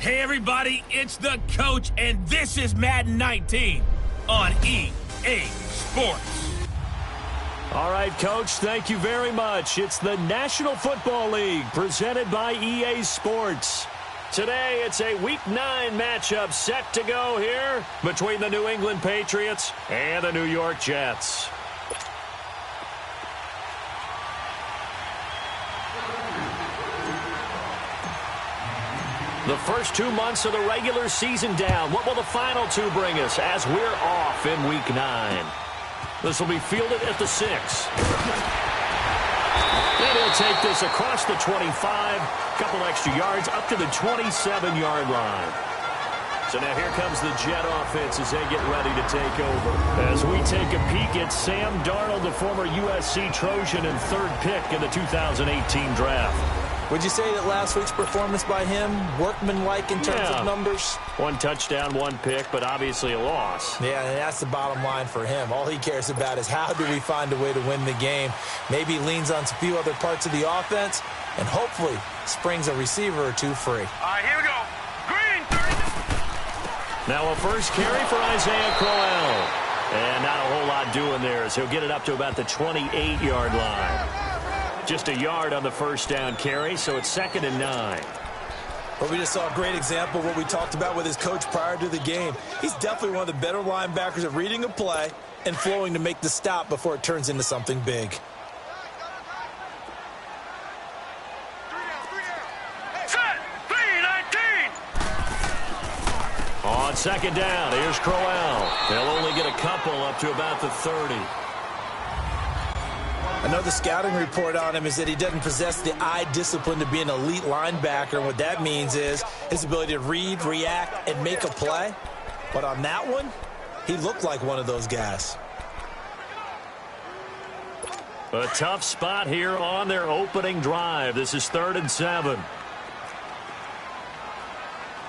Hey everybody, it's the coach, and this is Madden 19 on EA Sports. All right, Coach, thank you very much. It's the National Football League presented by EA Sports. Today, it's a Week 9 matchup set to go here between the New England Patriots and the New York Jets. The first 2 months of the regular season down. What will the final two bring us as we're off in Week 9? This will be fielded at the 6. And he'll take this across the 25, couple extra yards up to the 27-yard line. So now here comes the Jet offense as they get ready to take over. As we take a peek at Sam Darnold, the former USC Trojan and third pick in the 2018 draft. Would you say that last week's performance by him, workmanlike in terms of numbers? 1 touchdown, 1 pick, but obviously a loss. Yeah, and that's the bottom line for him. All he cares about is how do we find a way to win the game. Maybe leans on a few other parts of the offense, and hopefully springs a receiver or two free. All right, here we go. Green, 30. Now a first carry for Isaiah Crowell. And not a whole lot doing there as he'll get it up to about the 28-yard line. Just a yard on the first down carry, so it's 2nd and 9. Well, we just saw a great example of what we talked about with his coach prior to the game. He's definitely one of the better linebackers at reading a play and flowing to make the stop before it turns into something big. Set, 3-19. On 2nd down, here's Crowell. They'll only get a couple up to about the 30. I know the scouting report on him is that he doesn't possess the eye discipline to be an elite linebacker. And what that means is his ability to read, react, and make a play. But on that one, he looked like one of those guys. A tough spot here on their opening drive. This is 3rd and 7.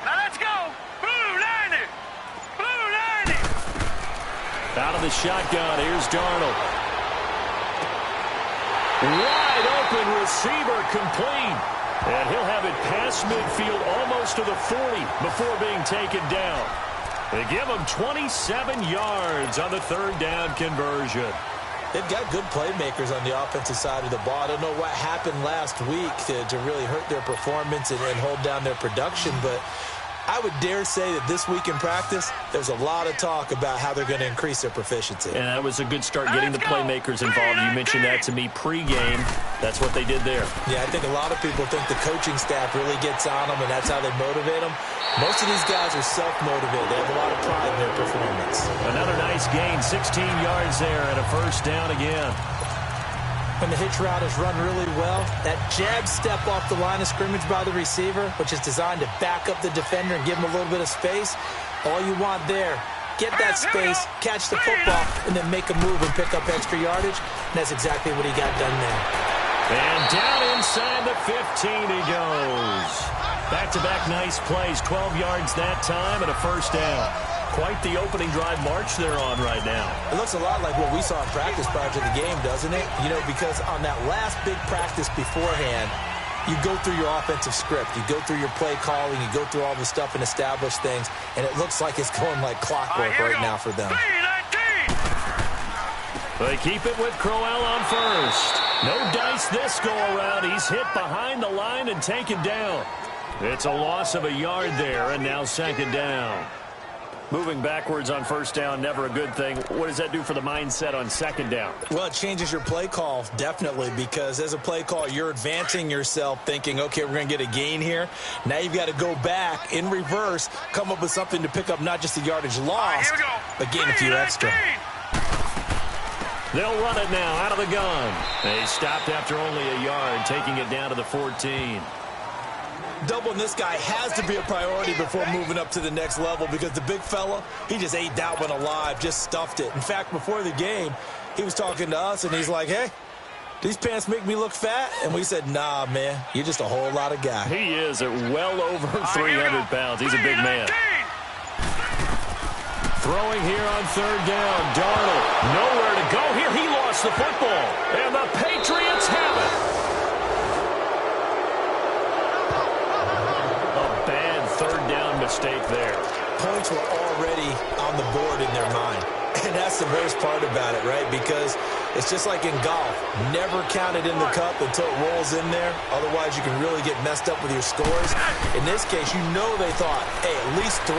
Now let's go. Blue 90. Blue 90. Out of the shotgun, here's Darnold. Wide open receiver complete. And he'll have it past midfield almost to the 40 before being taken down. They give him 27 yards on the 3rd down conversion. They've got good playmakers on the offensive side of the ball. I don't know what happened last week to really hurt their performance and hold down their production, but I would dare say that this week in practice, there's a lot of talk about how they're going to increase their proficiency. And that was a good start getting the playmakers involved. You mentioned that to me pregame. That's what they did there. Yeah, I think a lot of people think the coaching staff really gets on them, and that's how they motivate them. Most of these guys are self-motivated. They have a lot of pride in their performance. Another nice gain, 16 yards there, and a first down again. When the hitch route is run really well, that jab step off the line of scrimmage by the receiver, which is designed to back up the defender and give him a little bit of space, all you want there, get that space, catch the football, and then make a move and pick up extra yardage. And that's exactly what he got done there. And down inside the 15 he goes. Back-to-back nice plays, 12 yards that time and a first down. Quite the opening drive march they're on right now. It looks a lot like what we saw in practice prior to the game, doesn't it? You know, because on that last big practice beforehand, you go through your offensive script. You go through your play calling. You go through all the stuff and establish things. And it looks like it's going like clockwork right now for them. 3-19. They keep it with Crowell on first. No dice this go-around. He's hit behind the line and taken down. It's a loss of a yard there, and now 2nd down. Moving backwards on first down, never a good thing. What does that do for the mindset on 2nd down? Well, it changes your play call, definitely, because as a play call, you're advancing yourself thinking, okay, we're going to get a gain here. Now you've got to go back in reverse, come up with something to pick up not just the yardage lost, but gain a few extra. They'll run it now out of the gun. They stopped after only a yard, taking it down to the 14. Doubling this guy has to be a priority before moving up to the next level because the big fella, he just ate that one alive, just stuffed it. In fact, before the game, he was talking to us, and he's like, hey, these pants make me look fat? And we said, nah, man, you're just a whole lot of guy. He is at well over 300 pounds. He's a big man. Throwing here on 3rd down. Darnold, nowhere to go here. He lost the football, and the Patriots have it. A bad 3rd stake there. Points were already on the board in their mind. And that's the worst part about it, right? Because it's just like in golf. Never count it in the cup until it rolls in there. Otherwise, you can really get messed up with your scores. In this case, you know they thought, hey, at least 3,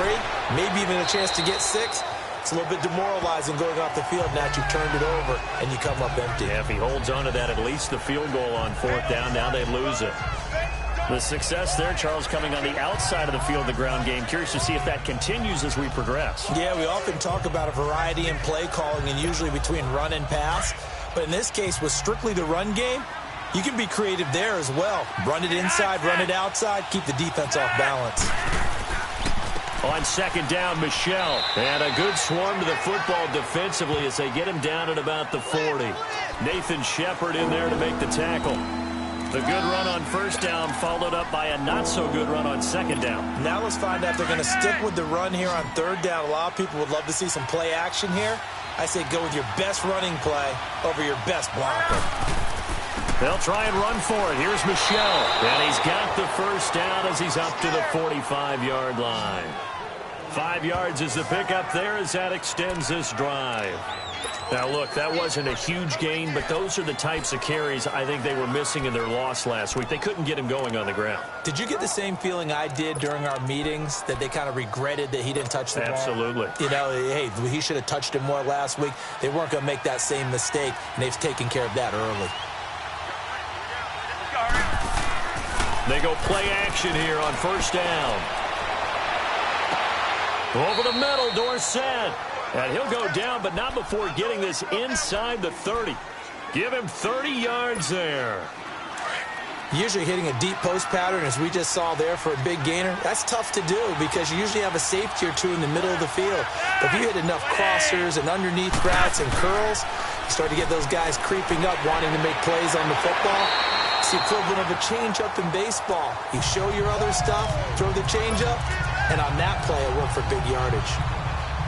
maybe even a chance to get 6. It's a little bit demoralizing going off the field now that you've turned it over and you come up empty. Yeah, if he holds on to that, at least the field goal on 4th down. Now they lose it. The success there, Charles, coming on the outside of the field, the ground game. Curious to see if that continues as we progress. Yeah, we often talk about a variety in play calling and usually between run and pass. But in this case, with strictly the run game, you can be creative there as well. Run it inside, run it outside, keep the defense off balance. On 2nd down, Michel. And a good swarm to the football defensively as they get him down at about the 40. Nathan Shepard in there to make the tackle. The good run on 1st down followed up by a not-so-good run on 2nd down. Now let's find out if they're going to stick with the run here on 3rd down. A lot of people would love to see some play action here. I say go with your best running play over your best blocker. They'll try and run for it. Here's Michel. And he's got the 1st down as he's up to the 45-yard line. 5 yards is the pickup there as that extends this drive. Now, look, that wasn't a huge gain, but those are the types of carries I think they were missing in their loss last week. They couldn't get him going on the ground. Did you get the same feeling I did during our meetings, that they kind of regretted that he didn't touch the ball? Absolutely. You know, hey, he should have touched it more last week. They weren't going to make that same mistake, and they've taken care of that early. They go play action here on 1st down. Over the middle, Dorsett. And he'll go down, but not before getting this inside the 30. Give him 30 yards there. Usually hitting a deep post pattern, as we just saw there for a big gainer, that's tough to do because you usually have a safety or 2 in the middle of the field. But if you hit enough crossers and underneath routes and curls, you start to get those guys creeping up, wanting to make plays on the football. It's the equivalent of a change-up in baseball. You show your other stuff, throw the change-up, and on that play, it worked for big yardage.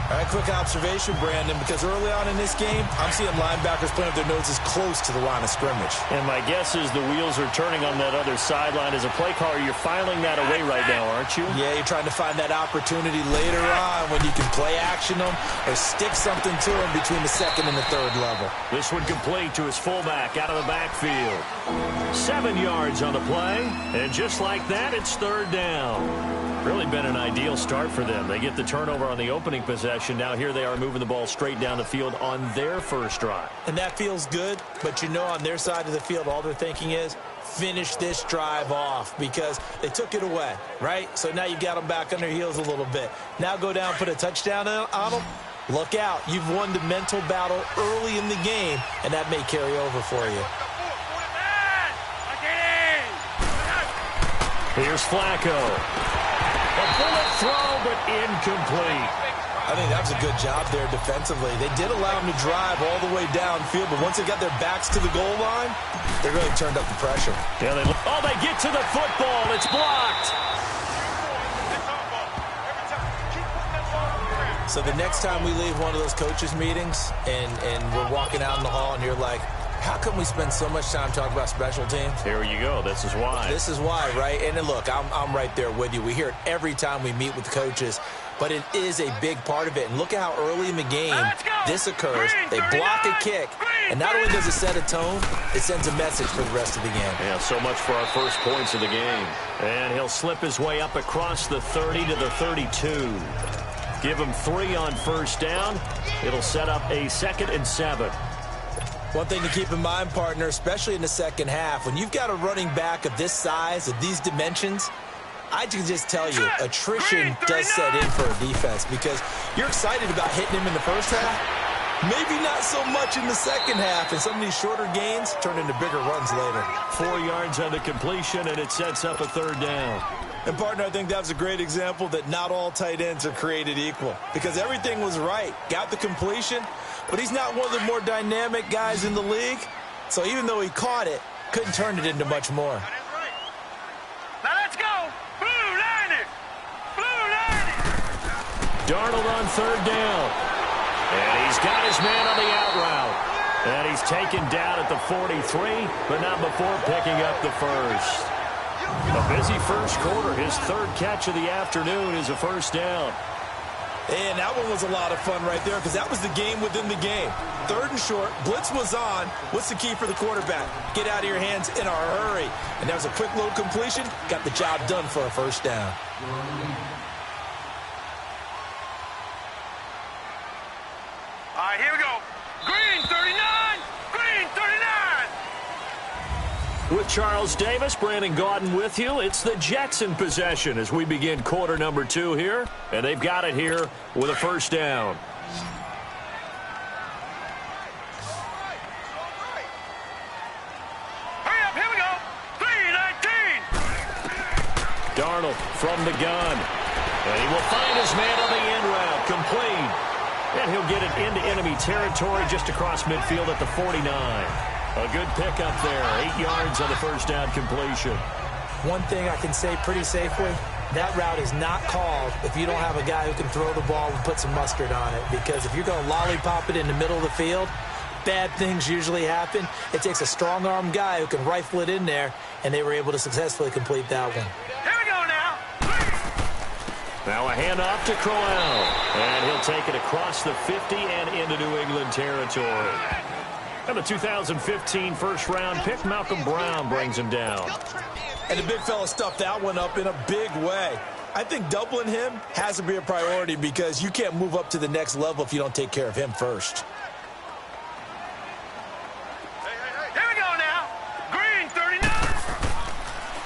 All right, quick observation, Brandon, because early on in this game, I'm seeing linebackers putting up their noses close to the line of scrimmage. And my guess is the wheels are turning on that other sideline. As a play caller, you're filing that away right now, aren't you? Yeah, you're trying to find that opportunity later on when you can play action them or stick something to them between the 2nd and the 3rd level. This one complete to his fullback out of the backfield. 7 yards on the play, and just like that, it's 3rd down. Really been an ideal start for them. They get the turnover on the opening possession. Now here they are moving the ball straight down the field on their first drive. And that feels good, but you know on their side of the field, all they're thinking is finish this drive off because they took it away, right? So now you got them back on their heels a little bit. Now go down, put a touchdown on them. Look out. You've won the mental battle early in the game, and that may carry over for you. Here's Flacco. A bullet throw, but incomplete. I think that was a good job there defensively. They did allow them to drive all the way downfield, but once they got their backs to the goal line, they really turned up the pressure. Yeah, they get to the football. It's blocked. So the next time we leave one of those coaches' meetings and we're walking out in the hall and you're like, how come we spend so much time talking about special teams? Here you go. This is why. This is why, right? And look, I'm right there with you. We hear it every time we meet with coaches, but it is a big part of it. And look at how early in the game this occurs. They block a kick, and not only does it set a tone, it sends a message for the rest of the game. Yeah, so much for our first points of the game. And he'll slip his way up across the 30 to the 32. Give him 3 on 1st down. It'll set up a 2nd and 7. One thing to keep in mind, partner, especially in the second half, when you've got a running back of this size, of these dimensions, I can just tell you, attrition does set in for a defense because you're excited about hitting him in the first half. Maybe not so much in the second half, and some of these shorter gains turn into bigger runs later. 4 yards on the completion, and it sets up a 3rd down. And, partner, I think that was a great example that not all tight ends are created equal because everything was right. Got the completion, but he's not one of the more dynamic guys in the league. So even though he caught it, couldn't turn it into much more. Now let's go. Blue line it. Blue line it. Darnold on 3rd down. And he's got his man on the out route. And he's taken down at the 43, but not before picking up the first. A busy first quarter. His third catch of the afternoon is a first down. And that one was a lot of fun right there because that was the game within the game. Third and short, blitz was on. What's the key for the quarterback? Get out of your hands in a hurry. And that was a quick little completion. Got the job done for a first down. All right, here we go. Green 39, green 39. With Charles Davis, Brandon Gaudin with you. It's the Jets in possession as we begin quarter number 2 here. And they've got it here with a first down. Hurry up, here we go. 319. Darnold from the gun. And he will find his man on the end route. Complete. And he'll get it into enemy territory just across midfield at the 49. A good pickup there. 8 yards on the first down completion. One thing I can say pretty safely, that route is not called if you don't have a guy who can throw the ball and put some mustard on it. Because if you're going to lollipop it in the middle of the field, bad things usually happen. It takes a strong-arm guy who can rifle it in there, and they were able to successfully complete that one. Here we go now. Now a handoff to Crowell. And he'll take it across the 50 and into New England territory. And the 2015 first-round pick, Malcolm Brown, brings him down. And the big fella stuffed that one up in a big way. I think doubling him has to be a priority because you can't move up to the next level if you don't take care of him first. Here we go now. Green 39.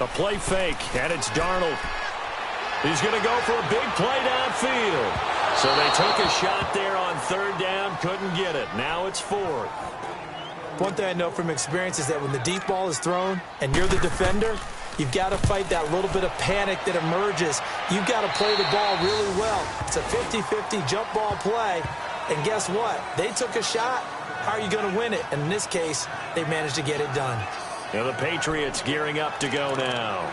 A play fake, and it's Darnold. He's going to go for a big play downfield. So they took a shot there on third down, couldn't get it. Now it's fourth. One thing I know from experience is that when the deep ball is thrown and you're the defender, you've got to fight that little bit of panic that emerges. You've got to play the ball really well. It's a 50-50 jump ball play. And guess what? They took a shot. How are you going to win it? And in this case, they managed to get it done. Now the Patriots gearing up to go now.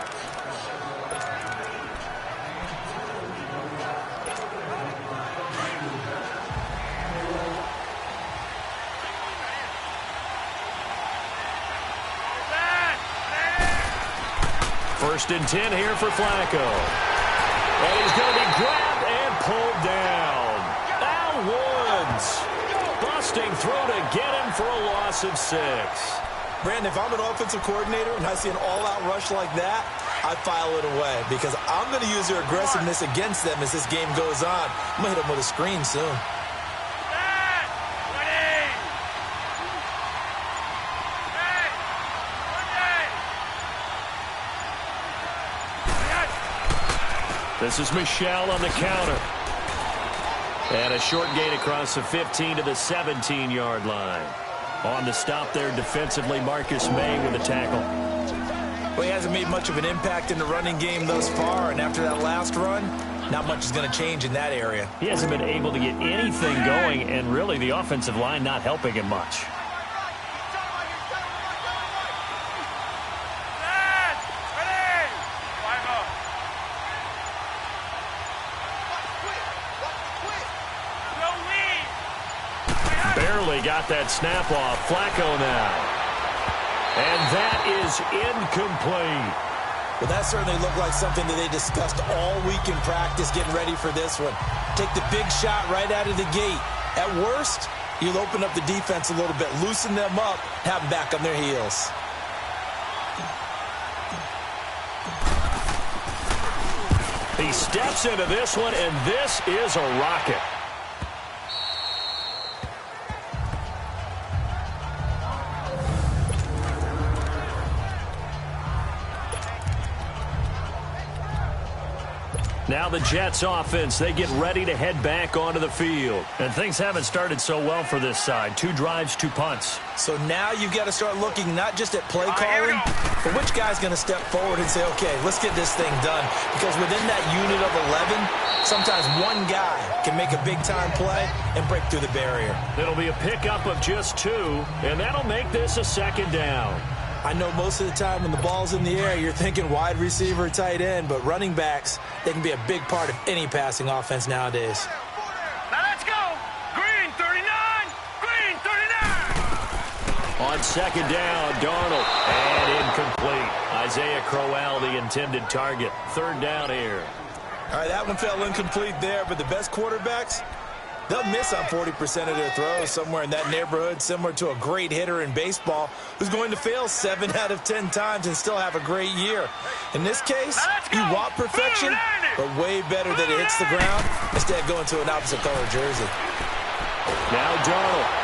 First and 10 here for Flacco. And he's going to be grabbed and pulled down. Al Woods busting through to get him for a loss of 6. Brandon, if I'm an offensive coordinator and I see an all-out rush like that, I file it away because I'm going to use their aggressiveness against them as this game goes on. I'm going to hit them with a screen soon. This is Michelle on the counter. And a short gain across the 15 to the 17-yard line. On the stop there defensively, Marcus May with a tackle. Well, he hasn't made much of an impact in the running game thus far, and after that last run, not much is going to change in that area. He hasn't been able to get anything going, and really the offensive line not helping him much. Got that snap off. Flacco now. And that is incomplete. Well, that certainly looked like something that they discussed all week in practice getting ready for this one. Take the big shot right out of the gate. At worst, you'll open up the defense a little bit, loosen them up, have them back on their heels. He steps into this one, and this is a rocket. Now the Jets offense, they get ready to head back onto the field. And things haven't started so well for this side. 2 drives, 2 punts. So now you've got to start looking not just at play calling, but which guy's going to step forward and say, okay, let's get this thing done. Because within that unit of 11, sometimes one guy can make a big-time play and break through the barrier. It'll be a pickup of just 2, and that'll make this a second down. I know most of the time when the ball's in the air, you're thinking wide receiver, tight end, but running backs, they can be a big part of any passing offense nowadays. Now let's go. Green 39, green 39. On second down, Darnold, and incomplete. Isaiah Crowell, the intended target. Third down here. All right, that one fell incomplete there, but the best quarterbacks, they'll miss on 40% of their throws, somewhere in that neighborhood, similar to a great hitter in baseball who's going to fail 7 out of 10 times and still have a great year. In this case, you want perfection, but way better that it hits the ground instead of going to an opposite color jersey. Now Darnold.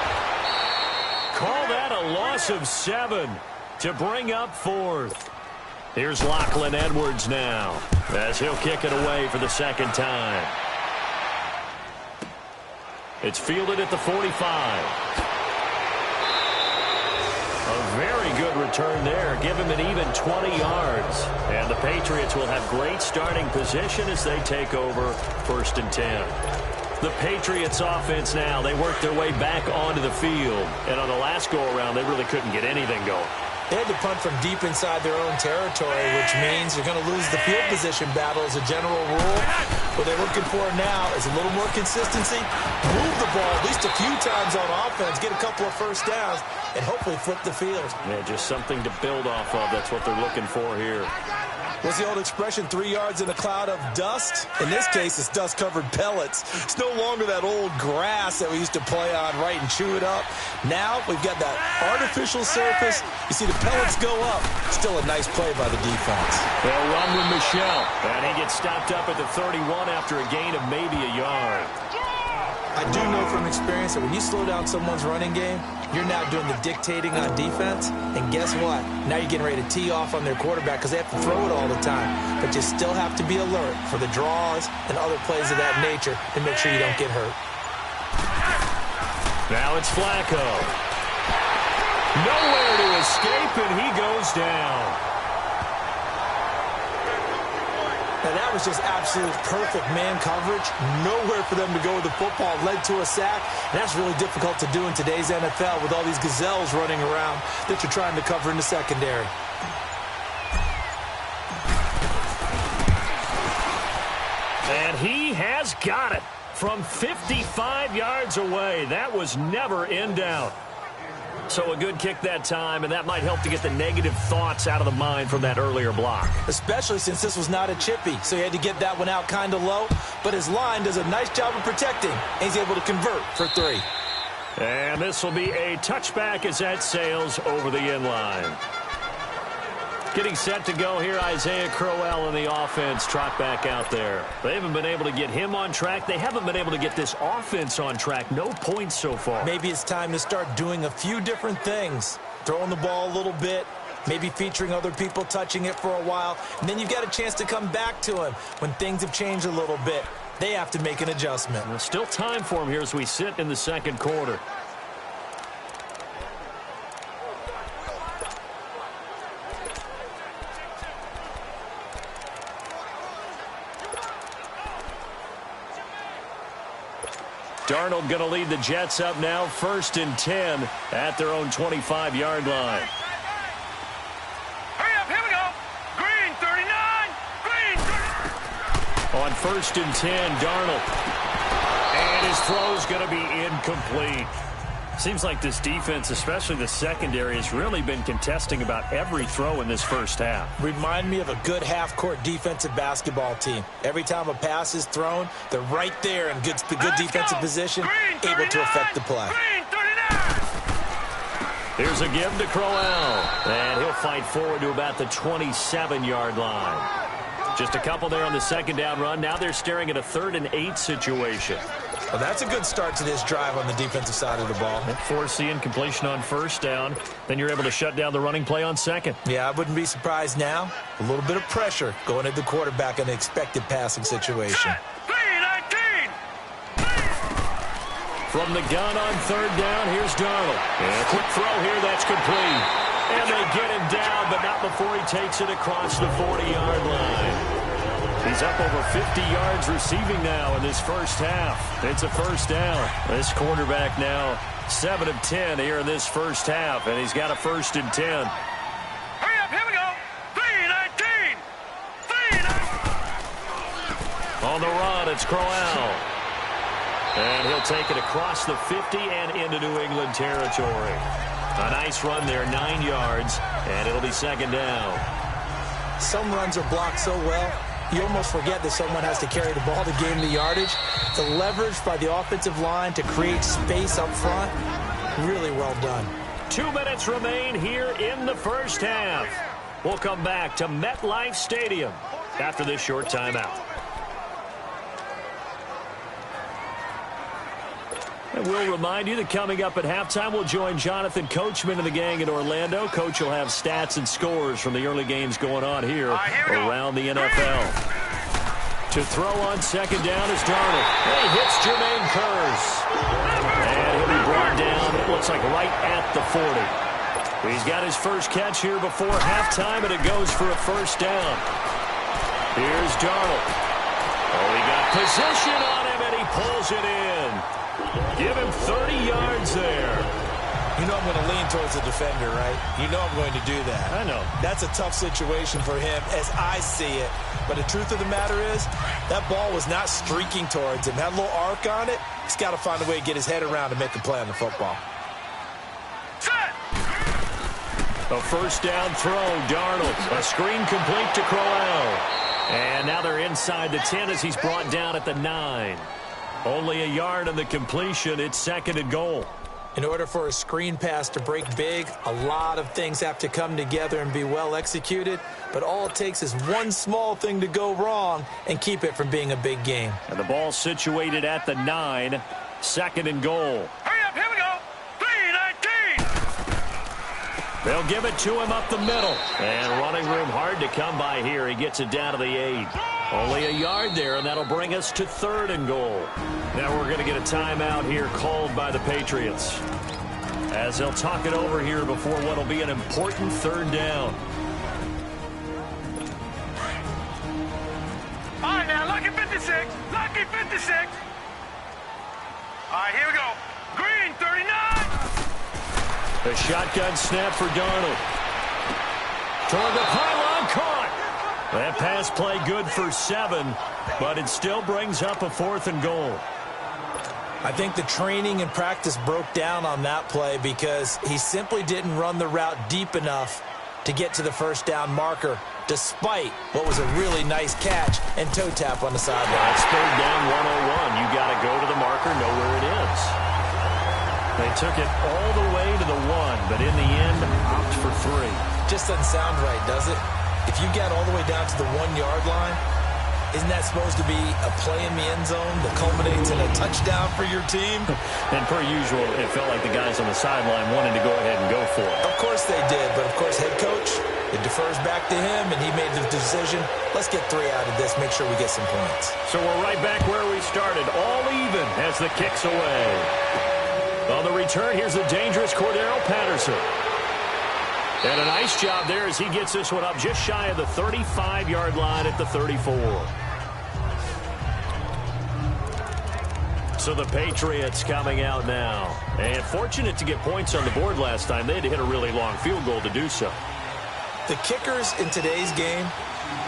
Call that a loss of 7 to bring up 4th. Here's Lachlan Edwards now as he'll kick it away for the second time. It's fielded at the 45. A very good return there. Give him an even 20 yards. And the Patriots will have great starting position as they take over 1st and 10. The Patriots offense now, they work their way back onto the field. And on the last go-around, they really couldn't get anything going. They had to punt from deep inside their own territory, which means you're going to lose the field position battle as a general rule. What they're looking for now is a little more consistency, move the ball at least a few times on offense, get a couple of first downs, and hopefully flip the field. Yeah, just something to build off of. That's what they're looking for here. What's the old expression, 3 yards in a cloud of dust? In this case, it's dust-covered pellets. It's no longer that old grass that we used to play on, right, and chew it up. Now we've got that artificial surface. You see the pellets go up. Still a nice play by the defense. They'll run with Michel. And he gets stopped up at the 31 after a gain of maybe a yard. I do know from experience that when you slow down someone's running game, you're now doing the dictating on defense. And guess what? Now you're getting ready to tee off on their quarterback because they have to throw it all the time. But you still have to be alert for the draws and other plays of that nature to make sure you don't get hurt. Now it's Flacco. Nowhere to escape, and he goes down. Now, that was just absolute perfect man coverage. Nowhere for them to go with the football. Led to a sack. And that's really difficult to do in today's NFL with all these gazelles running around that you're trying to cover in the secondary. And he has got it from 55 yards away. That was never in doubt. So a good kick that time, and that might help to get the negative thoughts out of the mind from that earlier block. Especially since this was not a chippy, so he had to get that one out kind of low. But his line does a nice job of protecting, and he's able to convert for 3. And this will be a touchback as that sails over the end line. Getting set to go here, Isaiah Crowell and the offense trot back out there. They haven't been able to get him on track. They haven't been able to get this offense on track. No points so far. Maybe it's time to start doing a few different things. Throwing the ball a little bit, maybe featuring other people touching it for a while, and then you've got a chance to come back to him when things have changed a little bit. They have to make an adjustment. There's still time for him here as we sit in the second quarter. Darnold going to lead the Jets up now, 1st and 10 at their own 25-yard line. Hurry up, here we go. Green 39, green 39. On 1st and 10, Darnold. And his throw's going to be incomplete. Seems like this defense, especially the secondary, has really been contesting about every throw in this first half. Remind me of a good half-court defensive basketball team. Every time a pass is thrown, they're right there in good defensive position, able to affect the play. Here's a give to Crowell, and he'll fight forward to about the 27-yard line. Just a couple there on the second down run. Now they're staring at a 3rd and 8 situation. Well, that's a good start to this drive on the defensive side of the ball. Force the incompletion on 1st down. Then you're able to shut down the running play on 2nd. Yeah, I wouldn't be surprised now. A little bit of pressure going at the quarterback in the expected passing situation. From the gun on 3rd down, here's Darnold. And a quick throw here, that's complete. And they get him down, but not before he takes it across the 40-yard line. He's up over 50 yards receiving now in this first half. It's a first down. This quarterback now 7 of 10 here in this first half, and he's got a 1st and 10. Hurry up, here we go. 3-19. 3-19. On the run, it's Crowell. And he'll take it across the 50 and into New England territory. A nice run there, 9 yards, and it'll be second down. Some runs are blocked so well, you almost forget that someone has to carry the ball to gain the yardage. The leverage by the offensive line to create space up front, really well done. 2 minutes remain here in the first half. We'll come back to MetLife Stadium after this short timeout. And we'll remind you that coming up at halftime, we'll join Jonathan Coachman and the gang in Orlando. Coach will have stats and scores from the early games going on here around the NFL. To throw on second down is Darnold. And he hits Jermaine Kearse. And he'll be brought down, it looks like right at the 40. He's got his first catch here before halftime, and it goes for a first down. Here's Darnold. Oh, he got position on him, and he pulls it in. Give him 30 yards there. You know I'm going to lean towards the defender, right? You know I'm going to do that. I know. That's a tough situation for him as I see it. But the truth of the matter is, that ball was not streaking towards him. Had a little arc on it. He's got to find a way to get his head around and make a play on the football. A first down throw, Darnold. A screen complete to Crowell. And now they're inside the 10 as he's brought down at the 9. Only a yard on the completion. It's second and goal. In order for a screen pass to break big, a lot of things have to come together and be well executed. But all it takes is one small thing to go wrong and keep it from being a big game. And the ball situated at the 9. Second and goal. Hurry up, here we go. 3-19. They'll give it to him up the middle. And running room hard to come by here. He gets it down to the 8. Only a yard there, and that'll bring us to third and goal. Now we're going to get a timeout here called by the Patriots, as they'll talk it over here before what will be an important third down. All right, now, lucky 56. Lucky 56. All right, here we go. Green, 39. A shotgun snap for Darnold. Toward the pylon, caught. That pass play good for 7, but it still brings up a fourth and goal. I think the training and practice broke down on that play because he simply didn't run the route deep enough to get to the first down marker, despite what was a really nice catch and toe tap on the sideline. It's third down 101. You got to go to the marker, know where it is. They took it all the way to the 1, but in the end, opt for 3. Just doesn't sound right, does it? If you get all the way down to the 1-yard line, isn't that supposed to be a play in the end zone that culminates in a touchdown for your team? And per usual, it felt like the guys on the sideline wanted to go ahead and go for it. Of course they did, but of course head coach, it defers back to him, and he made the decision, let's get 3 out of this, make sure we get some points. So we're right back where we started, all even as the kick's away. On the return, here's the dangerous Cordero Patterson. And a nice job there as he gets this one up just shy of the 35-yard line at the 34. So the Patriots coming out now. And fortunate to get points on the board last time. They had to hit a really long field goal to do so. The kickers in today's game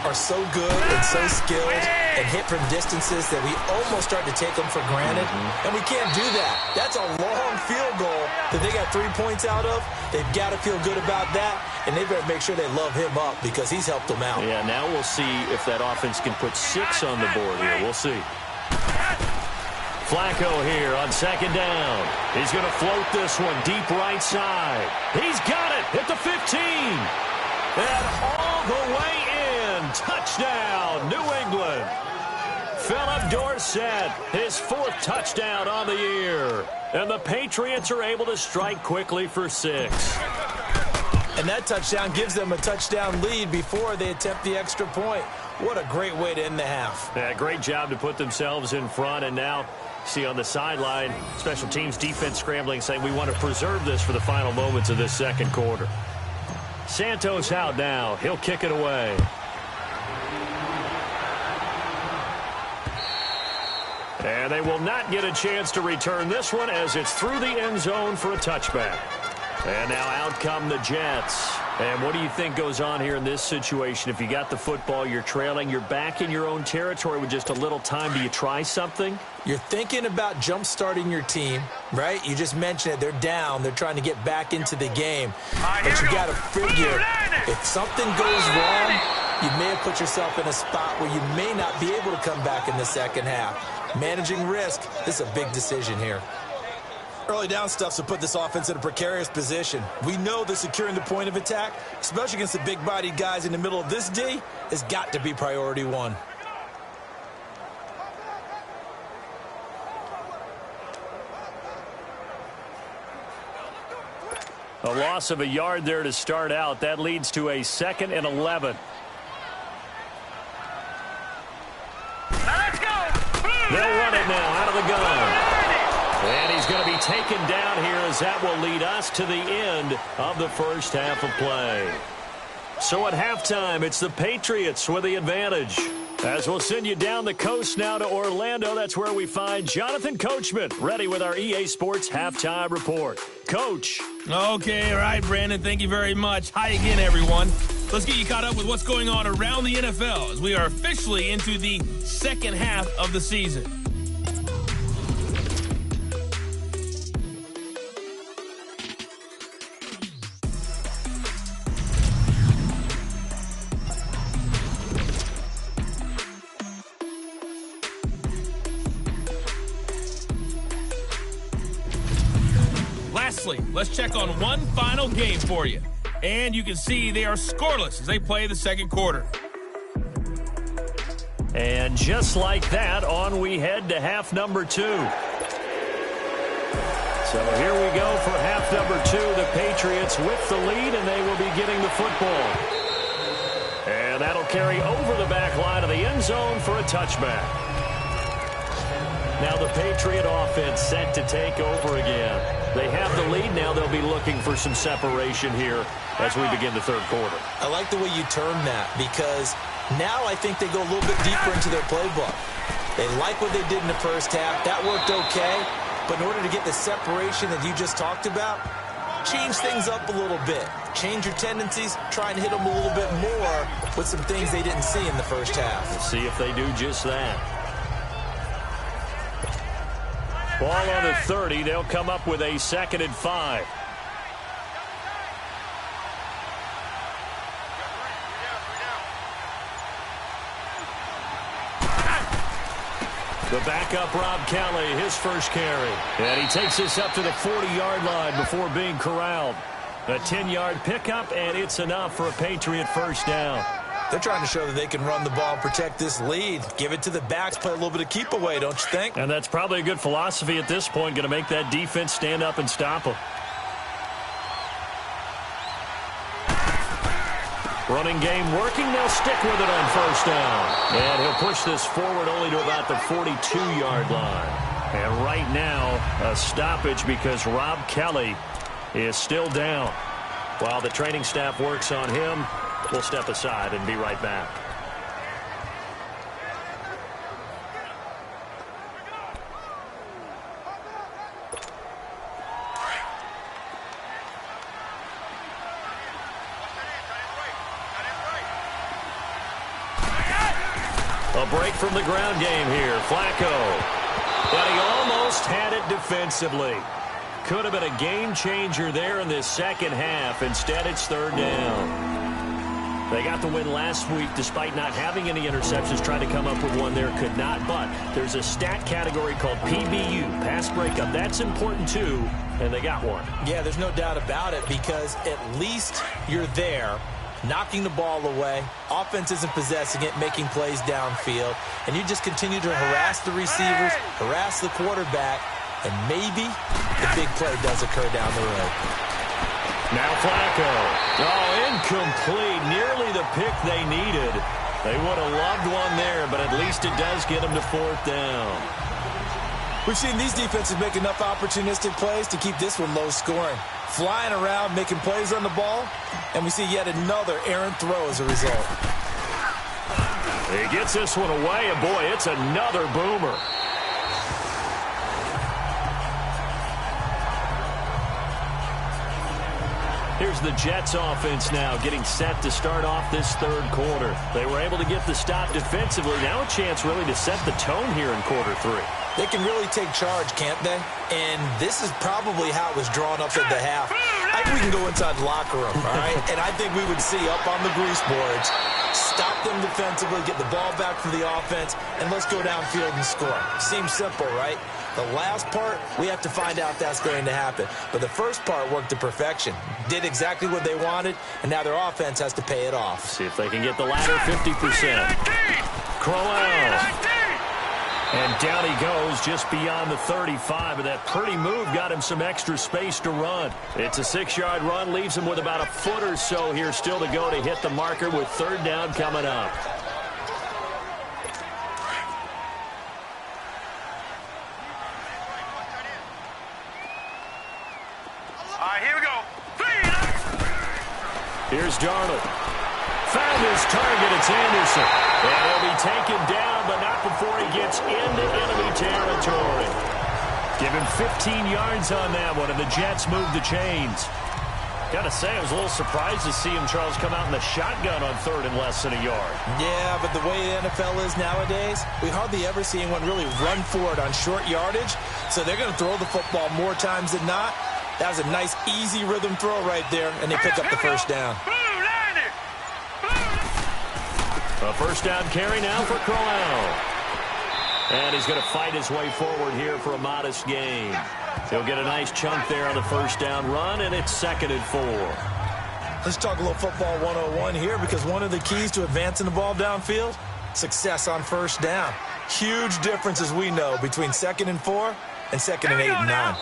are so good and so skilled and hit from distances that we almost start to take them for granted. And we can't do that. That's a long field goal that they got 3 points out of. They've got to feel good about that, and they better make sure they love him up because he's helped them out. Yeah, now we'll see if that offense can put 6 on the board here. We'll see. Flacco here on second down. He's going to float this one deep right side. He's got it at the 15. And all the way in. Touchdown, New England. Philip Dorsett, his 4th touchdown on the year. And the Patriots are able to strike quickly for 6. And that touchdown gives them a touchdown lead before they attempt the extra point. What a great way to end the half. Yeah, great job to put themselves in front. And now, see on the sideline, special teams defense scrambling, saying we want to preserve this for the final moments of this second quarter. Santos out now. He'll kick it away. And they will not get a chance to return this one as it's through the end zone for a touchback. And now out come the Jets. And what do you think goes on here in this situation? If you got the football, you're trailing, you're back in your own territory with just a little time. Do you try something? You're thinking about jump-starting your team, right? You just mentioned it. They're down. They're trying to get back into the game. But you got to figure, if something goes wrong, you may have put yourself in a spot where you may not be able to come back in the second half. Managing risk, this is a big decision here. Early down stuff to put this offense in a precarious position. We know that securing the point of attack, especially against the big-bodied guys in the middle of this D, has got to be priority one. A loss of a yard there to start out. That leads to a 2nd and 11. Let's go. They'll run it now out of the gun. And he's going to be taken down here as that will lead us to the end of the first half of play. So at halftime, it's the Patriots with the advantage. As we'll send you down the coast now to Orlando, that's where we find Jonathan Coachman ready with our EA Sports Halftime Report. Coach. Okay, all right, Brandon, thank you very much. Hi again, everyone. Let's get you caught up with what's going on around the NFL as we are officially into the second half of the season. Lastly, let's check on one final game for you. And you can see they are scoreless as they play the second quarter. And just like that, on we head to half number 2. So here we go for half number 2. The Patriots with the lead, and they will be getting the football. And that'll carry over the back line of the end zone for a touchback. Now the Patriot offense set to take over again. They have the lead now. They'll be looking for some separation here as we begin the third quarter. I like the way you term that because now I think they go a little bit deeper into their playbook. They like what they did in the first half. That worked okay. But in order to get the separation that you just talked about, change things up a little bit. Change your tendencies. Try and hit them a little bit more with some things they didn't see in the first half. We'll see if they do just that. Ball on the 30. They'll come up with a 2nd and 5. The backup, Rob Kelly, his first carry. And he takes this up to the 40-yard line before being corralled. A 10-yard pickup, and it's enough for a Patriot first down. They're trying to show that they can run the ball and protect this lead. Give it to the backs, play a little bit of keep away, don't you think? And that's probably a good philosophy at this point, going to make that defense stand up and stop them. Running game working. They'll stick with it on first down. And he'll push this forward only to about the 42-yard line. And right now, a stoppage because Rob Kelly is still down. While the training staff works on him, we'll step aside and be right back. A break from the ground game here. Flacco. But he almost had it defensively. Could have been a game changer there in this second half. Instead, it's third down. They got the win last week despite not having any interceptions. Tried to come up with one there, could not. But there's a stat category called PBU, pass breakup. That's important too, and they got one. Yeah, there's no doubt about it because at least you're there, knocking the ball away. Offense isn't possessing it, making plays downfield. And you just continue to harass the receivers, harass the quarterback, and maybe the big play does occur down the road. Now Flacco. Oh, incomplete. Nearly the pick they needed. They would have loved one there, but at least it does get them to fourth down. We've seen these defenses make enough opportunistic plays to keep this one low scoring. Flying around, making plays on the ball, and we see yet another errant throw as a result. He gets this one away, and boy, it's another boomer. here's the Jets offense now getting set to start off this third quarter. They were able to get the stop defensively. Now a chance really to set the tone here in quarter three. They can really take charge, can't they? And this is probably how it was drawn up at the half. I think we can go inside the locker room, all right? And I think we would see up on the grease boards, stop them defensively, get the ball back for the offense, and let's go downfield and score. Seems simple, right? The last part, we have to find out if that's going to happen. But the first part worked to perfection. Did exactly what they wanted, and now their offense has to pay it off. See if they can get the latter 50%. Crowell. And down he goes just beyond the 35. But that pretty move got him some extra space to run. It's a 6-yard run, leaves him with about a foot or so here still to go to hit the marker with third down coming up. All right, here we go. Here's Darnold. Found his target. It's Anderson. And he'll be taken down, but not before he gets into enemy territory. Give him 15 yards on that one, and the Jets move the chains. Got to say, I was a little surprised to see him, Charles, come out in the shotgun on third and less than a yard. Yeah, but the way the NFL is nowadays, we hardly ever see anyone really run for it on short yardage. So they're going to throw the football more times than not. That was a nice, easy rhythm throw right there, and they pick up the first down. A first down carry now for Crowell. And he's going to fight his way forward here for a modest gain. He'll get a nice chunk there on the first down run, and it's 2nd and 4. Let's talk a little football 101 here, because one of the keys to advancing the ball downfield, success on first down. Huge difference, as we know, between 2nd and 4 and 2nd and 8 and 9.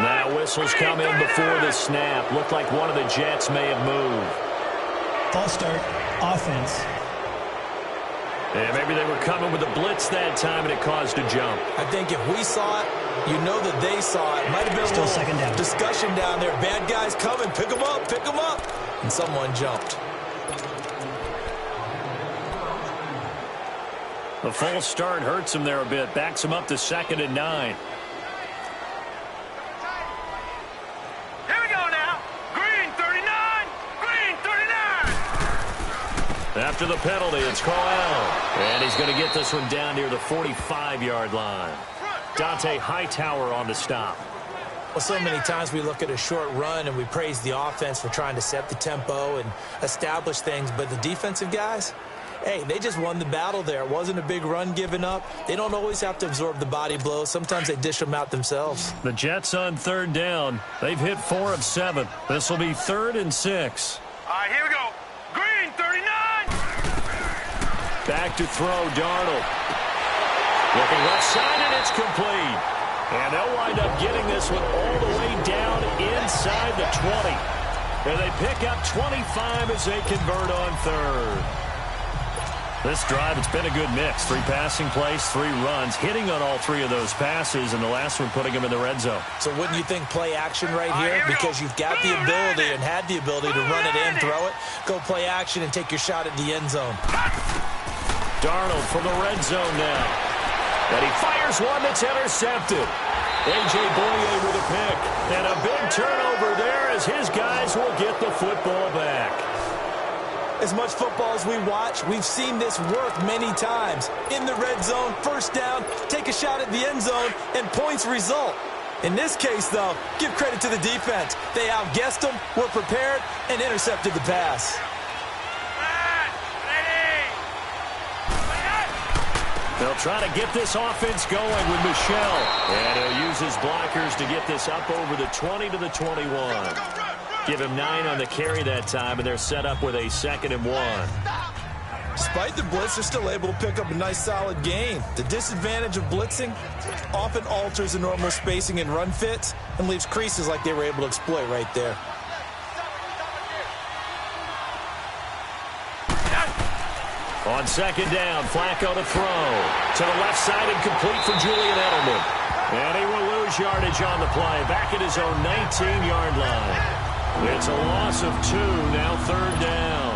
Now whistles come in before the snap. Looked like one of the Jets may have moved. False start, offense. Yeah, maybe they were coming with a blitz that time, and it caused a jump. I think if we saw it, you know that they saw it. Might have been still a second down discussion down there. Bad guys coming. Pick them up. Pick them up. And someone jumped. The false start hurts him there a bit. Backs him up to 2nd and 9. After the penalty, it's Crowell. And he's going to get this one down near the 45-yard line. Dante Hightower on the stop. Well, so many times we look at a short run and we praise the offense for trying to set the tempo and establish things. But the defensive guys, hey, they just won the battle there. It wasn't a big run given up. They don't always have to absorb the body blows. Sometimes they dish them out themselves. The Jets on third down. They've hit 4 of 7. This will be 3rd and 6. All right, here we go. Green, 39. Back to throw, Darnold. Looking left side, and it's complete. And they'll wind up getting this one all the way down inside the 20. And they pick up 25 as they convert on third. This drive, it's been a good mix. 3 passing plays, 3 runs, hitting on all 3 of those passes, and the last one putting them in the red zone. So wouldn't you think play action right here? Because you've got the ability and had the ability to run it in, throw it, go play action, and take your shot at the end zone. Darnold from the red zone now. And he fires one that's intercepted. A.J. Boye with a pick. And a big turnover there as his guys will get the football back. As much football as we watch, we've seen this work many times. In the red zone, first down, take a shot at the end zone, and points result. In this case, though, give credit to the defense. They outguessed them, were prepared, and intercepted the pass. They'll try to get this offense going with Michel. And he'll use his blockers to get this up over the 20 to the 21. Give him 9 on the carry that time, and they're set up with a 2nd and 1. Despite the blitz, they're still able to pick up a nice, solid gain. The disadvantage of blitzing often alters the normal spacing and run fits and leaves creases like they were able to exploit right there. On 2nd down, Flacco to throw. To the left side and complete for Julian Edelman. And he will lose yardage on the play. Back at his own 19-yard line. It's a loss of 2, now 3rd down.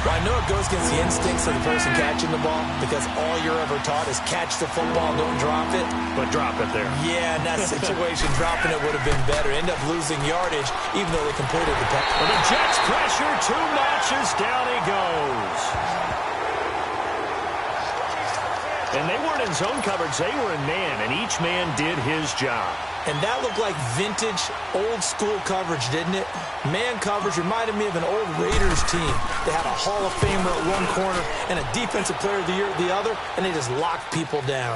Well, I know it goes against the instincts of the person catching the ball because all you're ever taught is catch the football, don't drop it. But drop it there. Yeah, in that situation, dropping it would have been better. End up losing yardage, even though they completed the pass. Well, the Jets pressure, 2 notches, down he goes. And they weren't in zone coverage, they were in man, and each man did his job. And that looked like vintage, old-school coverage, didn't it? Man coverage reminded me of an old Raiders team. They had a Hall of Famer at one corner and a Defensive Player of the Year at the other, and they just locked people down.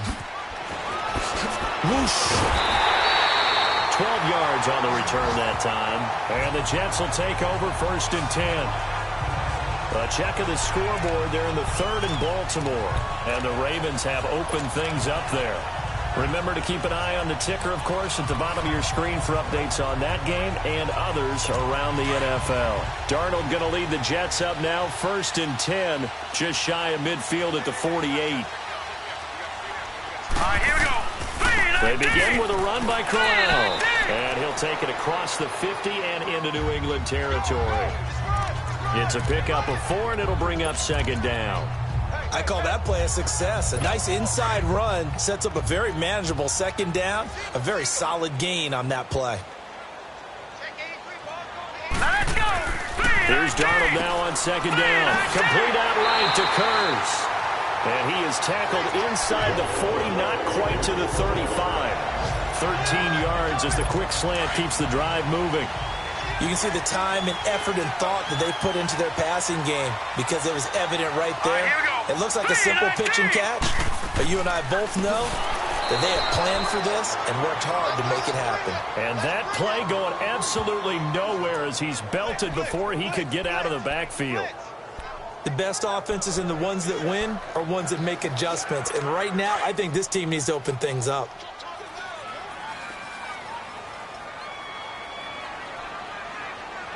Whoosh. 12 yards on the return that time. And the Jets will take over 1st and 10. A check of the scoreboard. They're in the 3rd in Baltimore. And the Ravens have opened things up there. Remember to keep an eye on the ticker, of course, at the bottom of your screen for updates on that game and others around the NFL. Darnold going to lead the Jets up now, 1st and 10, just shy of midfield at the 48. All right, here we go. They begin with a run by Corral, and he'll take it across the 50 and into New England territory. It's a pickup of 4, and it'll bring up 2nd down. I call that play a success. A nice inside run sets up a very manageable 2nd down. A very solid gain on that play. Let's go. Here's Darnold now on 2nd down. Complete out right to Kurz. And he is tackled inside the 40, not quite to the 35. 13 yards as the quick slant keeps the drive moving. You can see the time and effort and thought that they put into their passing game because it was evident right there. It looks like a simple pitch and catch, but you and I both know that they have planned for this and worked hard to make it happen. And that play going absolutely nowhere as he's belted before he could get out of the backfield. The best offenses and the ones that win are ones that make adjustments. And right now, I think this team needs to open things up.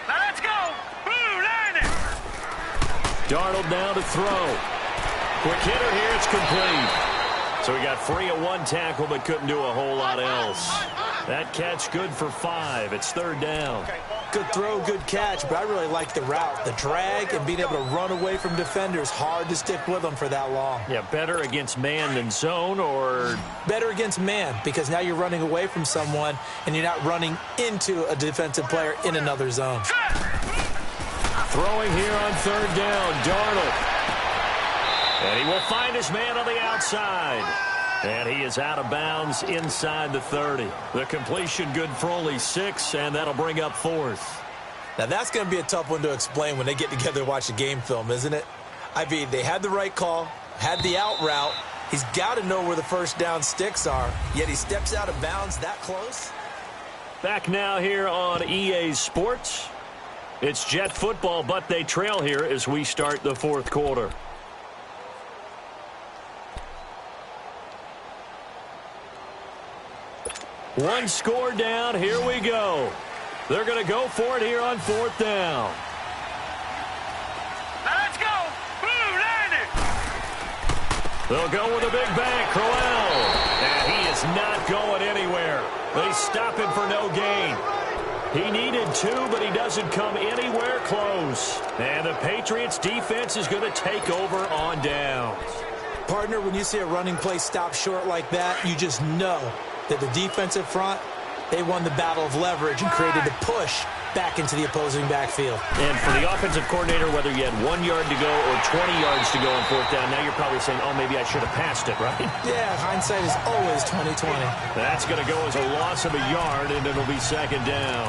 Let's go. Blue line it. Darnold now to throw. Quick hitter here, it's complete. So he got free of 1 tackle but couldn't do a whole lot else. That catch good for 5. It's 3rd down. Good throw, good catch, but I really like the route. The drag and being able to run away from defenders, hard to stick with them for that long. Yeah, better against man than zone, or better against man because now you're running away from someone and you're not running into a defensive player in another zone. Throwing here on 3rd down, Darnold. And he will find his man on the outside. And he is out of bounds inside the 30. The completion good for only 6, and that'll bring up 4th. Now, that's going to be a tough one to explain when they get together and watch the game film, isn't it? I mean, they had the right call, had the out route. He's got to know where the 1st down sticks are, yet he steps out of bounds that close. Back now here on EA Sports. It's Jet football, but they trail here as we start the 4th quarter. One score down. Here we go. They're going to go for it here on 4th down. Let's go. Blue line it. They'll go with a big bang. Crowell. And he is not going anywhere. They stop him for no gain. He needed 2, but he doesn't come anywhere close. And the Patriots defense is going to take over on downs. Partner, when you see a running play stop short like that, you just know that the defensive front, they won the battle of leverage and created a push back into the opposing backfield. And for the offensive coordinator, whether you had 1 yard to go or 20 yards to go on 4th down, now you're probably saying, oh, maybe I should have passed it, right? Yeah, hindsight is always 20/20. That's going to go as a loss of a yard, and it'll be 2nd down.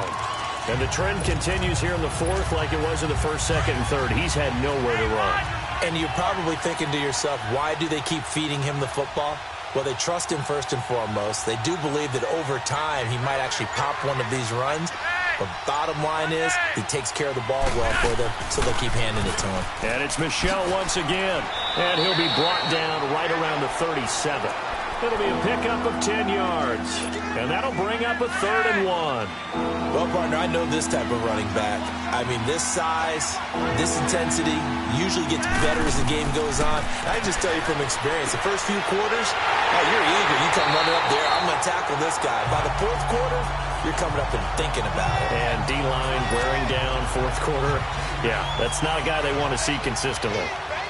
And the trend continues here in the 4th like it was in the 1st, 2nd, and 3rd. He's had nowhere to run. And you're probably thinking to yourself, why do they keep feeding him the football? Well, they trust him first and foremost. They do believe that over time he might actually pop one of these runs. But bottom line is he takes care of the ball well for them, so they'll keep handing it to him. And it's Michel once again. And he'll be brought down right around the 37. It'll be a pickup of 10 yards. And that'll bring up a 3rd and 1. Well, partner, I know this type of running back. I mean, this size, this intensity usually gets better as the game goes on. I just tell you from experience, the first few quarters, oh, you're eager. You come running up there, I'm going to tackle this guy. By the 4th quarter, you're coming up and thinking about it. And D-line wearing down 4th quarter. Yeah, that's not a guy they want to see consistently.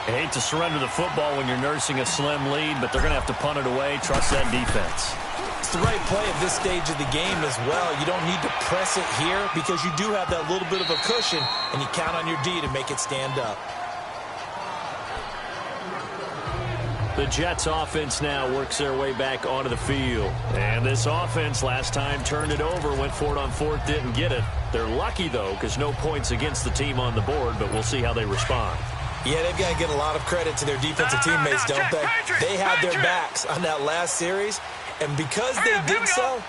I hate to surrender the football when you're nursing a slim lead, but they're going to have to punt it away. Trust that defense. It's the right play at this stage of the game as well. You don't need to press it here because you do have that little bit of a cushion, and you count on your D to make it stand up. The Jets offense now works their way back onto the field. And this offense last time turned it over, went for it on fourth, didn't get it. They're lucky, though, because no points against the team on the board, but we'll see how they respond. Yeah, they've got to get a lot of credit to their defensive teammates, don't they? They had their backs on that last series, and because they did so,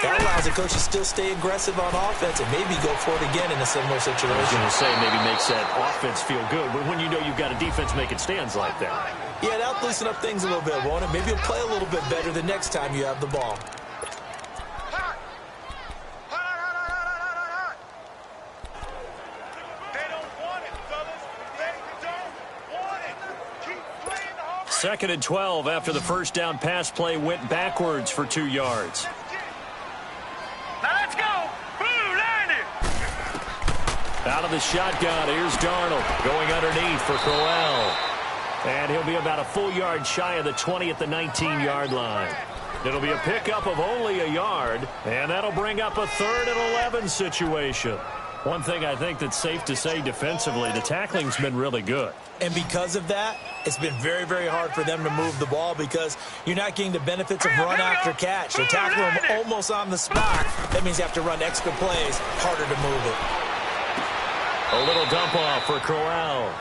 that allows the coach to still stay aggressive on offense and maybe go for it again in a similar situation. I was going to say maybe makes that offense feel good, but when you know you've got a defense making stands like that. Yeah, that'll loosen up things a little bit, won't it? Maybe you'll play a little bit better the next time you have the ball. Second and 12 after the first down pass play went backwards for 2 yards. Now let's go. Blue line it. Out of the shotgun, here's Darnold going underneath for Crowell. And he'll be about a full yard shy of the 20 at the 19-yard line. It'll be a pickup of only a yard, and that'll bring up a 3rd and 11 situation. One thing I think that's safe to say defensively, the tackling's been really good. And because of that, it's been very, very hard for them to move the ball because you're not getting the benefits of run after catch. So tackle them almost on the spot. That means you have to run extra plays, harder to move it. A little dump off for Crowell.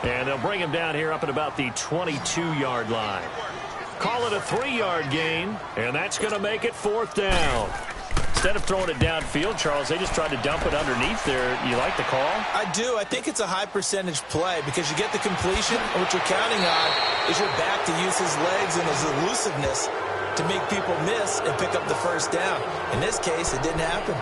And they'll bring him down here up at about the 22-yard line. Call it a 3-yard gain, and that's going to make it 4th down. Instead of throwing it downfield, Charles, they just tried to dump it underneath there. You like the call? I do. I think it's a high percentage play because you get the completion, and what you're counting on is your back to use his legs and his elusiveness to make people miss and pick up the first down. In this case, it didn't happen.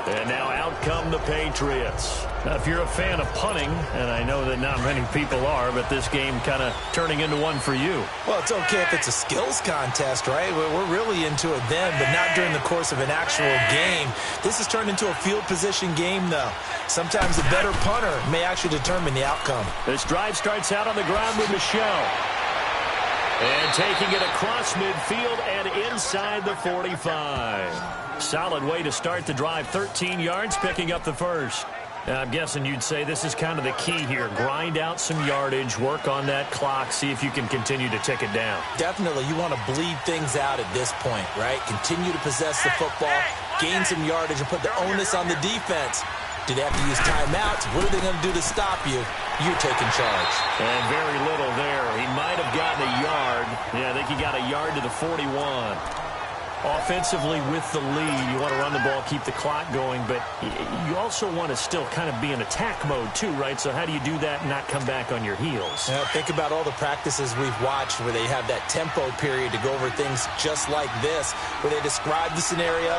And now out come the Patriots. Now, if you're a fan of punting, and I know that not many people are, but this game kind of turning into one for you. Well, it's okay if it's a skills contest, right? We're really into it then, but not during the course of an actual game. This has turned into a field position game, though. Sometimes the better punter may actually determine the outcome. This drive starts out on the ground with Michel. And taking it across midfield and inside the 45. Solid way to start the drive. 13 yards, picking up the first. Now, I'm guessing you'd say this is kind of the key here. Grind out some yardage, work on that clock, see if you can continue to tick it down. Definitely. You want to bleed things out at this point, right? Continue to possess the football, gain some yardage, and put the onus on the defense. Do they have to use timeouts? What are they going to do to stop you? You're taking charge. And very little there. He might have gotten a yard. Yeah, I think he got a yard to the 41. Offensively with the lead, you want to run the ball, keep the clock going, but you also want to still kind of be in attack mode too, right? So how do you do that and not come back on your heels? Now, think about all the practices we've watched where they have that tempo period to go over things just like this, where they describe the scenario,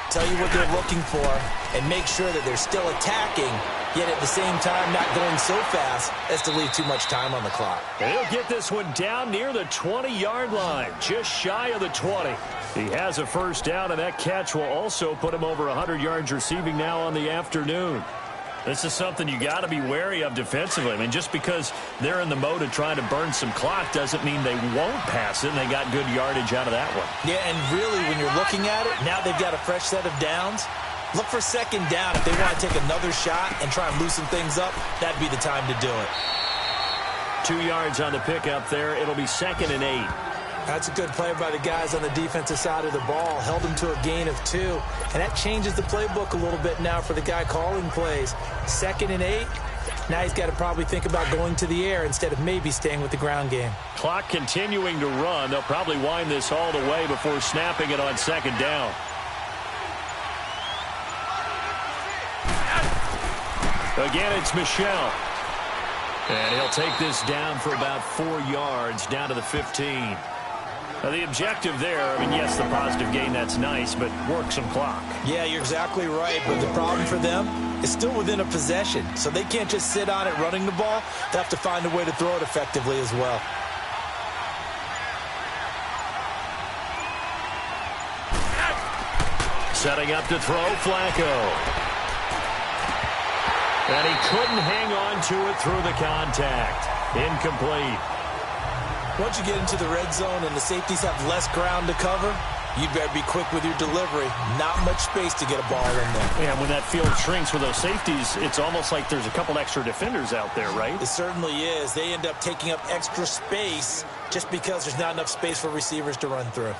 tell you what they're looking for, and make sure that they're still attacking, yet at the same time not going so fast as to leave too much time on the clock. And he'll get this one down near the 20-yard line, just shy of the 20. He has a first down, and that catch will also put him over 100 yards receiving now on the afternoon. This is something you got to be wary of defensively. I mean, just because they're in the mode of trying to burn some clock doesn't mean they won't pass it, and they got good yardage out of that one. Yeah, and really, when you're looking at it, now they've got a fresh set of downs. Look for second down. If they want to take another shot and try and loosen things up, that'd be the time to do it. 2 yards on the pickup there. It'll be 2nd and 8. That's a good play by the guys on the defensive side of the ball. Held them to a gain of 2. And that changes the playbook a little bit now for the guy calling plays. 2nd and 8. Now he's got to probably think about going to the air instead of maybe staying with the ground game. Clock continuing to run. They'll probably wind this all the way before snapping it on 2nd down. Again, it's Michel. And he'll take this down for about 4 yards, down to the 15. Now, the objective there, I mean, yes, the positive gain, that's nice, but work some clock. Yeah, you're exactly right, but the problem for them is still within a possession, so they can't just sit on it running the ball. They have to find a way to throw it effectively as well. Setting up to throw, Flacco. And he couldn't hang on to it through the contact. Incomplete. Once you get into the red zone and the safeties have less ground to cover, you'd better be quick with your delivery. Not much space to get a ball in there. Yeah, when that field shrinks with those safeties, it's almost like there's a couple extra defenders out there, right? It certainly is. They end up taking up extra space just because there's not enough space for receivers to run through.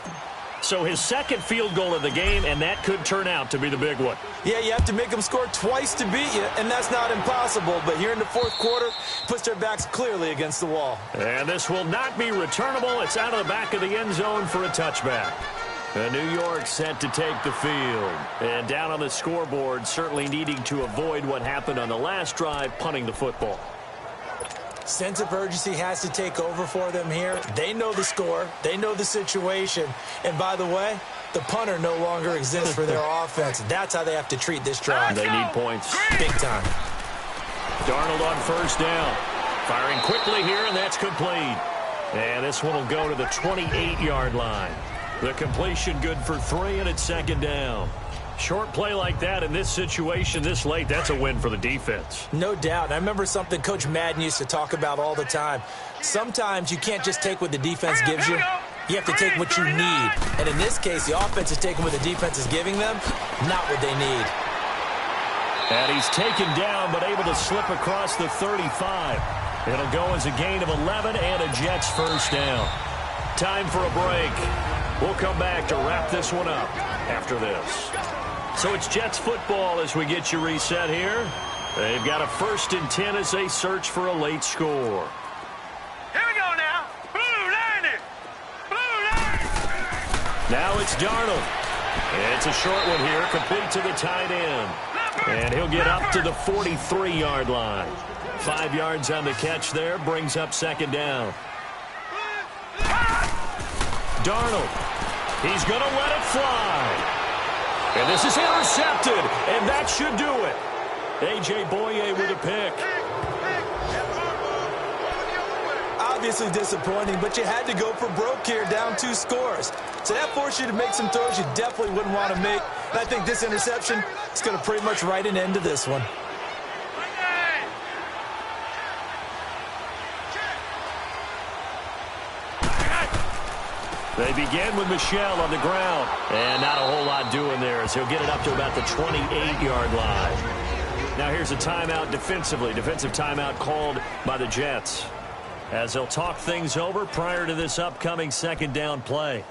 So his second field goal of the game, and that could turn out to be the big one. Yeah, you have to make them score twice to beat you, and that's not impossible. But here in the fourth quarter, puts their backs clearly against the wall. And this will not be returnable. It's out of the back of the end zone for a touchback. And New York set to take the field. And down on the scoreboard, certainly needing to avoid what happened on the last drive, punting the football. Sense of urgency has to take over for them here. They know the score. They know the situation. And by the way, the punter no longer exists for their offense. That's how they have to treat this drive. They need points. Big time. Darnold on first down. Firing quickly here, and that's complete. And this one will go to the 28-yard line. The completion good for 3, and it's second down. Short play like that in this situation this late, that's a win for the defense. No doubt. I remember something Coach Madden used to talk about all the time. Sometimes you can't just take what the defense gives you. You have to take what you need. And in this case, the offense is taking what the defense is giving them, not what they need. And he's taken down, but able to slip across the 35. It'll go as a gain of 11 and a Jets first down. Time for a break. We'll come back to wrap this one up after this. So it's Jets football as we get you reset here. They've got a 1st and 10 as they search for a late score. Here we go now. Blue line it. Blue line. Now it's Darnold. It's a short one here, complete to the tight end. And he'll get up to the 43-yard line. 5 yards on the catch there, brings up second down. Darnold. He's going to let it fly. And this is intercepted, and that should do it. A.J. Boye with a pick. Obviously disappointing, but you had to go for broke here, down 2 scores. So that forced you to make some throws you definitely wouldn't want to make. And I think this interception is going to pretty much write an end to this one. They begin with Michel on the ground. And not a whole lot doing there as he'll get it up to about the 28-yard line. Now here's a timeout defensively. Defensive timeout called by the Jets as they'll talk things over prior to this upcoming second down play.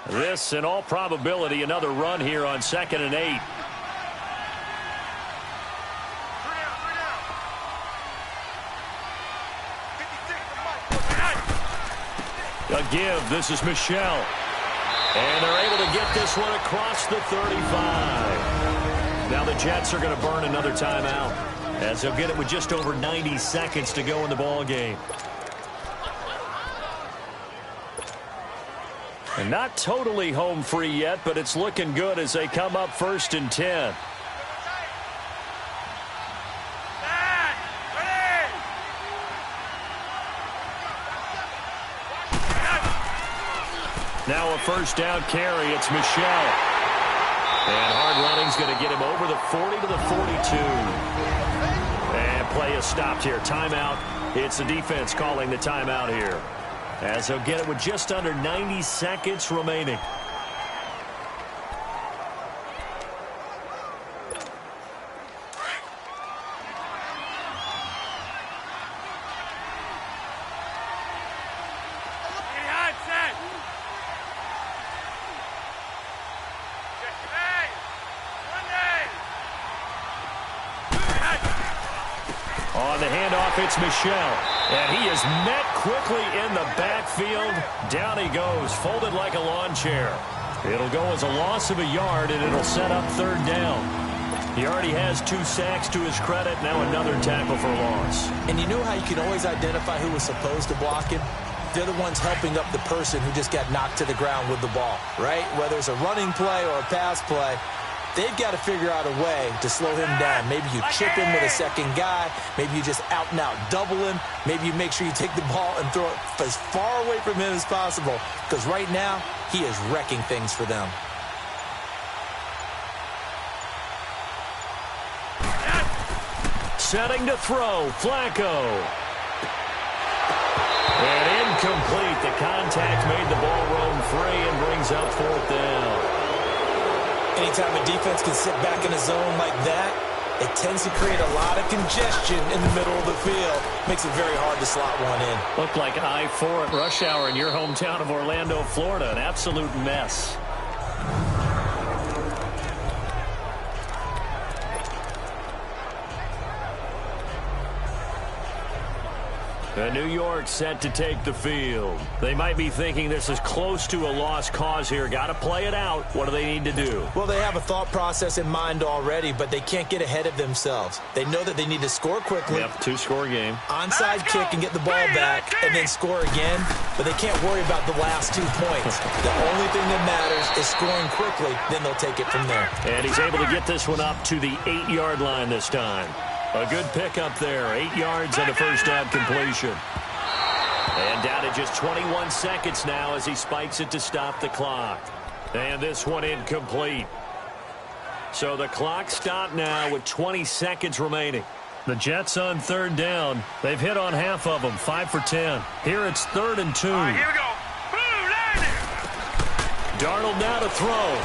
This, in all probability, another run here on 2nd and 8. A give. This is Michel. And they're able to get this one across the 35. Now the Jets are going to burn another timeout as they'll get it with just over 90 seconds to go in the ball game. And not totally home free yet, but it's looking good as they come up 1st and 10. Now a first down carry. It's Michel. And hard running's going to get him over the 40 to the 42. And play is stopped here. Timeout. It's the defense calling the timeout here, as they'll get it with just under 90 seconds remaining. On the handoff, it's Michel. And he is met quickly in the backfield. Down he goes, folded like a lawn chair. It'll go as a loss of a yard, and it'll set up 3rd down. He already has 2 sacks to his credit. Now another tackle for loss. And you know how you can always identify who was supposed to block him? They're the ones helping up the person who just got knocked to the ground with the ball, right? Whether it's a running play or a pass play, they've got to figure out a way to slow him down. Maybe you chip him with a second guy. Maybe you just out-and-out double him. Maybe you make sure you take the ball and throw it as far away from him as possible. Because right now, he is wrecking things for them. setting to throw. Flacco. And incomplete. The contact made the ball roam free and brings up 4th down. Anytime a defense can sit back in a zone like that, it tends to create a lot of congestion in the middle of the field. Makes it very hard to slot one in. Looked like I-4 at rush hour in your hometown of Orlando, Florida. An absolute mess. And New York set to take the field. They might be thinking this is close to a lost cause here. Got to play it out. What do they need to do? Well, they have a thought process in mind already, but they can't get ahead of themselves. They know that they need to score quickly. Yep, 2-score game. Onside kick and get the ball back and then score again, but they can't worry about the last 2 points. The only thing that matters is scoring quickly, then they'll take it from there. And he's able to get this one up to the 8-yard line this time. A good pickup there, 8 yards and a first down completion. And down to just 21 seconds now as he spikes it to stop the clock. And this one incomplete. So the clock stopped now with 20 seconds remaining. The Jets on 3rd down. They've hit on half of them, 5 for 10. Here it's 3rd and 2. All right, here we go. Blue line. Darnold now to throw.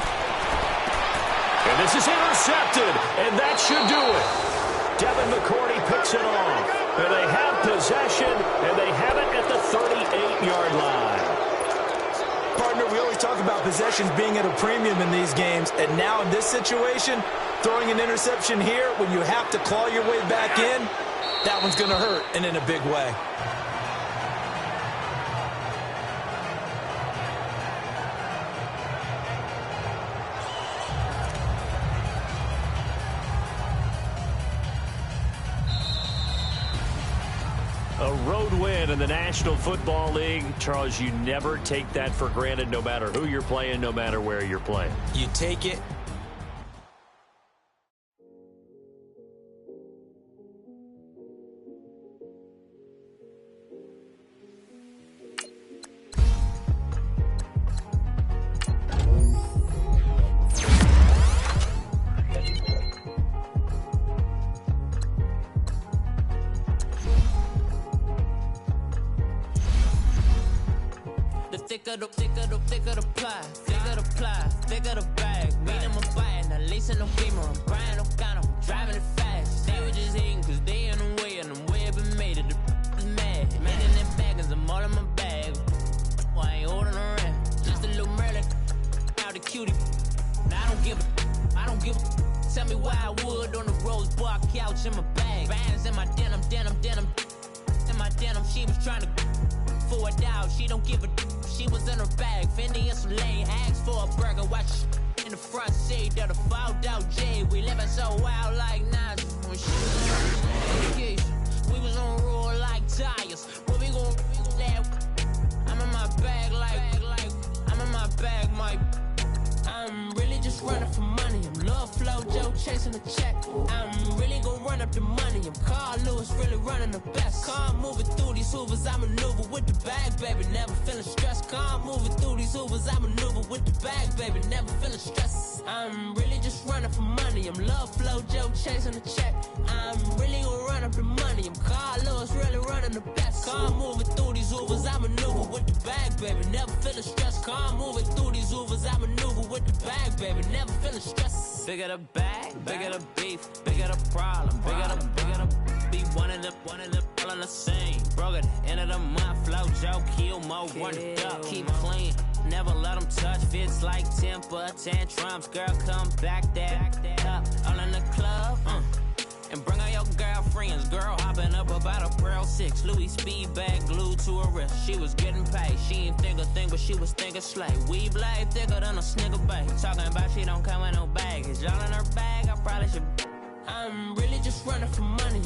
And this is intercepted, and that should do it. Devin McCourty picks it off. And they have possession, and they have it at the 38-yard line. Partner, we always talk about possessions being at a premium in these games, and now in this situation, throwing an interception here when you have to claw your way back in, that one's going to hurt, and in a big way. A road win in the National Football League. Charles, you never take that for granted no matter who you're playing, no matter where you're playing. You take it. Thicker the pie, thicker the bag. Beat them a bite, now lacing no beamer. I'm Brian O'Connor, driving it fast. They were just hating cause they in the way, and the way I've been made it, the is mad. Man in them baggins, I'm all in my bag. Well, I ain't holding around, just a little Merlin, out the cutie. Now I don't give a, tell me why I would on the rose bar couch in my bag. Bands in my denim, in my denim, she was trying to for it out, she don't give a. She was in her bag, Fendi and some lane. Asked for a burger, watch in the front seat of the fouled out J. We living so wild like Nas. When she was on vacation, we was on roll like tires. Where we gon' laugh? I'm in my bag like I'm in my bag, Mike. I'm really just running for money. I'm Love Flow Joe chasing the check. I'm really gon' run up the money. I'm Carl Lewis, really running the best. Car moving through these hoovers, I maneuver with the bag, baby. Never feeling stressed. Car moving through these hoovers, I maneuver with the bag, baby. Never feeling stressed. I'm really just running for money. I'm Love Flow Joe chasing the check. I'm really gon' run up the money. I'm Carl Lewis, really running the best. Car moving through these hoovers, I maneuver with the bag, baby. Never feeling stressed. Car moving through these hoovers, I maneuver with the bag, baby. Never feeling stressed. Bigger the bag, bigger the beef, bigger the problem, bigger the be one of the all in the same. Broke at the end of the month, flow Joe, kill mo, run it up, keep clean. Never let them touch, fits like temper tantrums. Girl, come back that up, all in the club, and bring all your girlfriends. Girl hopping up about a Pearl 6 Louis speed bag glued to her wrist. She was getting paid, she ain't think a thing, but she was thinking slay. We blade thicker than a snicker bag. Talking about she don't come with no baggage. All in her bag, I probably should. I'm really just running for money.